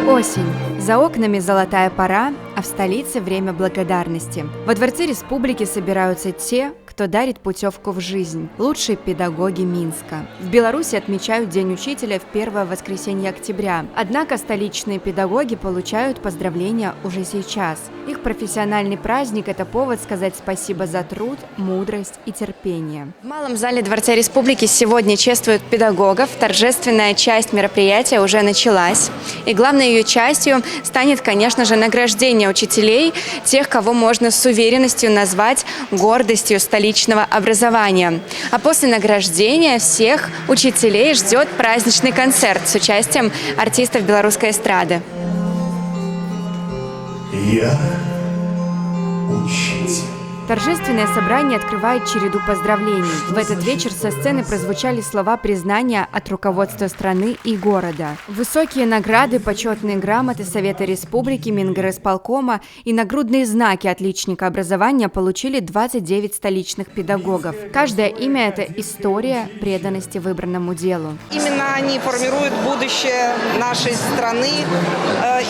Осень. За окнами золотая пора, а в столице время благодарности. Во Дворце Республики собираются те, кто дарит путевку в жизнь – лучшие педагоги Минска. В Беларуси отмечают День учителя в первое воскресенье октября. Однако столичные педагоги получают поздравления уже сейчас. Их профессиональный праздник – это повод сказать спасибо за труд, мудрость и терпение. В Малом зале Дворца Республики сегодня чествуют педагогов. Торжественная часть мероприятия уже началась. И главной ее частью станет, конечно же, награждение учителей, тех, кого можно с уверенностью назвать гордостью столичного образования. А после награждения всех учителей ждет праздничный концерт с участием артистов белорусской эстрады. Я учитель. Торжественное собрание открывает череду поздравлений. В этот вечер со сцены прозвучали слова признания от руководства страны и города. Высокие награды, почетные грамоты Совета Республики, Мингорисполкома и нагрудные знаки отличника образования получили 29 столичных педагогов. Каждое имя – это история преданности выбранному делу. Именно они формируют будущее нашей страны,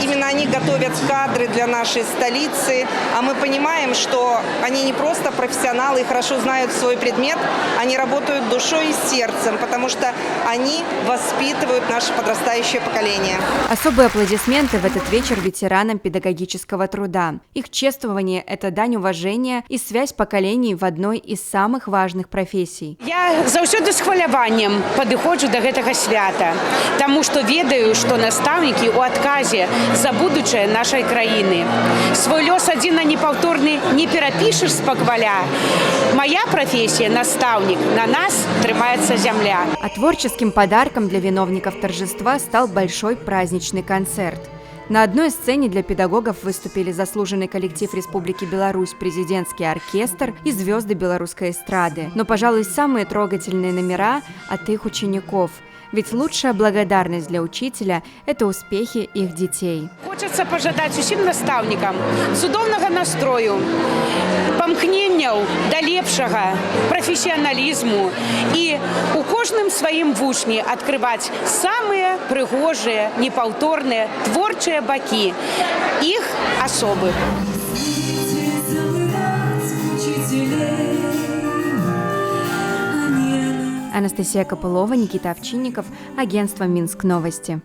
именно они готовят кадры для нашей столицы, а мы понимаем, что они не просто профессионалы и хорошо знают свой предмет, они работают душой и сердцем, потому что они воспитывают наше подрастающее поколение. Особые аплодисменты в этот вечер ветеранам педагогического труда. Их чествование – это дань уважения и связь поколений в одной из самых важных профессий. Я заўсёды з хваляваннем падыходжу до гэтага свята, тому што ведаю, што настаўнікі ў адказе за будучае нашай краіны. Свой лёс адзін непаўторны не перапішаш з пакваля. Моя профессия – наставник, на нас трымаецца земля. А творческим подарком для виновников торжества стал большой праздничный концерт. На одной сцене для педагогов выступили заслуженный коллектив Республики Беларусь, президентский оркестр и звезды белорусской эстрады. Но, пожалуй, самые трогательные номера от их учеников. Ведь лучшая благодарность для учителя – это успехи их детей. Хочется пожадать усім настаўнікам цудоўнага настрою, памкненняў да лепшага, прафесіяналізму і у кожным сваім вучні адкрываць самыя прыгожыя, непаўторныя, творчыя бакі іх асобы. Анастасия Копылова, Никита Овчинников, агентство «Минск Новости».